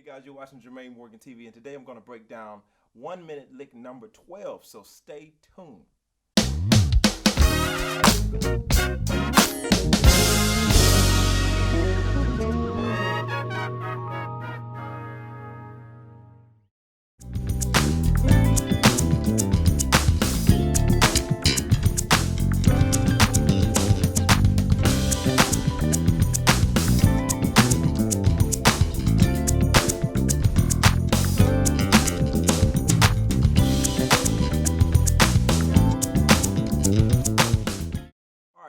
guys, you're watching Jermaine Morgan TV, and today I'm going to break down 1 minute lick number 12, so stay tuned.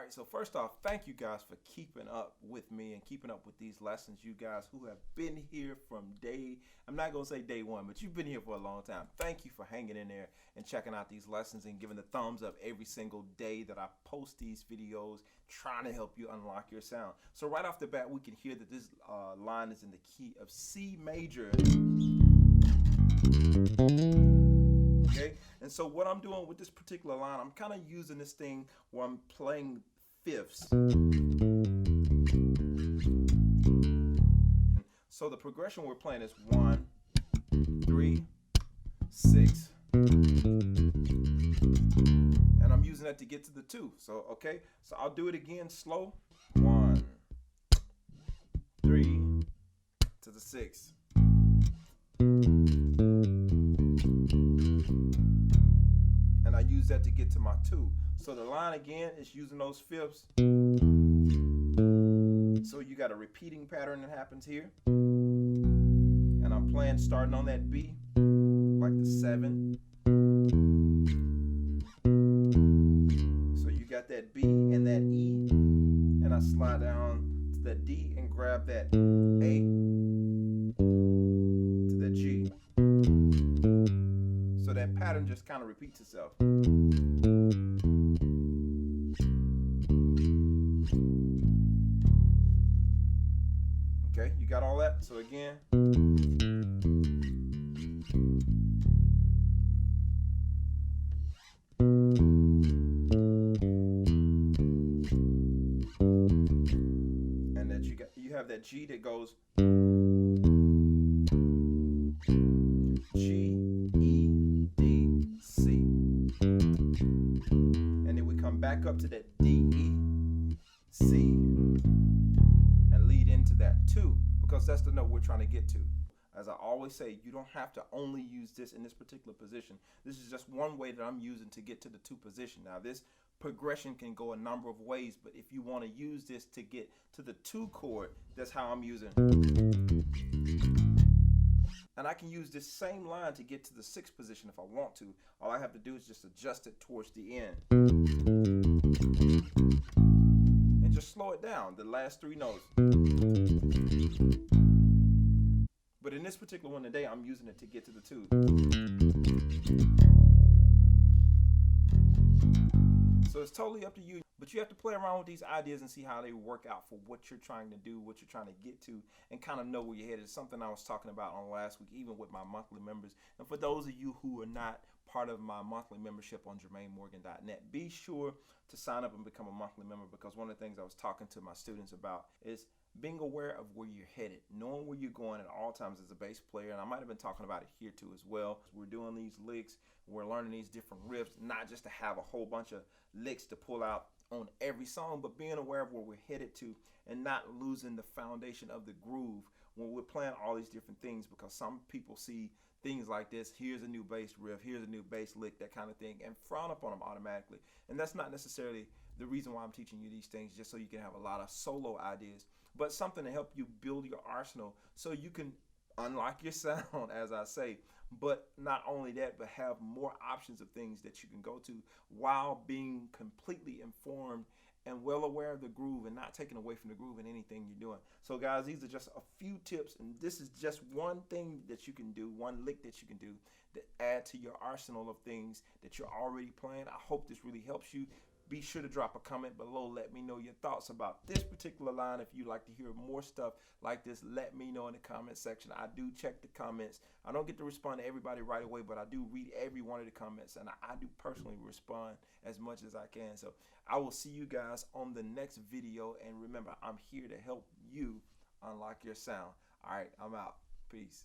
So first off, thank you guys for keeping up with me and keeping up with these lessons. You guys who have been here from I'm not going to say day one, but you've been here for a long time. Thank you for hanging in there and checking out these lessons and giving the thumbs up every single day that I post these videos, trying to help you unlock your sound. So right off the bat, we can hear that this line is in the key of C major. Okay, and so what I'm doing with this particular line, I'm kind of using this thing where I'm playing fifths. So the progression we're playing is 1, 3, 6, and I'm using that to get to the 2. So okay, so I'll do it again slow. 1, 3 to the 6. And I use that to get to my 2. So the line again is using those fifths. So you got a repeating pattern that happens here. And I'm playing starting on that B, like the 7. So you got that B and that E. And I slide down to that D and grab that A to that G. So that pattern just kind of repeats itself. Okay, you got all that? So again. And that you have that G that goes G, E, D, C. And then we come back up to that D, E, C, and lead into that 2, because that's the note we're trying to get to. As I always say, you don't have to only use this in this particular position. This is just one way that I'm using to get to the 2 position. Now this progression can go a number of ways, but if you want to use this to get to the 2 chord, that's how I'm using. And I can use this same line to get to the 6th position if I want to. All I have to do is just adjust it towards the end. And just slow it down, the last 3 notes. But in this particular one today, I'm using it to get to the 2. So it's totally up to you, but you have to play around with these ideas and see how they work out for what you're trying to do, what you're trying to get to, and kind of know where you're headed. It's something I was talking about on last week, even with my monthly members. And for those of you who are not part of my monthly membership on JermaineMorgan.net, be sure to sign up and become a monthly member, because one of the things I was talking to my students about is being aware of where you're headed, knowing where you're going at all times as a bass player. And I might have been talking about it here too as well. We're doing these licks, we're learning these different riffs, not just to have a whole bunch of licks to pull out on every song, but being aware of where we're headed to and not losing the foundation of the groove when we're playing all these different things, because some people see things like this, here's a new bass riff, here's a new bass lick, that kind of thing, and frown upon them automatically. And that's not necessarily the reason why I'm teaching you these things, just so you can have a lot of solo ideas, but something to help you build your arsenal so you can unlock your sound, as I say. But not only that, but have more options of things that you can go to while being completely informed and well aware of the groove and not taking away from the groove in anything you're doing. So guys, these are just a few tips, and this is just one thing that you can do, one lick that you can do that add to your arsenal of things that you're already playing. I hope this really helps you. Be sure to drop a comment below. Let me know your thoughts about this particular line. If you'd like to hear more stuff like this, let me know in the comment section. I do check the comments. I don't get to respond to everybody right away, but I do read every one of the comments, and I do personally respond as much as I can. So I will see you guys on the next video, and remember, I'm here to help you unlock your sound. All right, I'm out. Peace.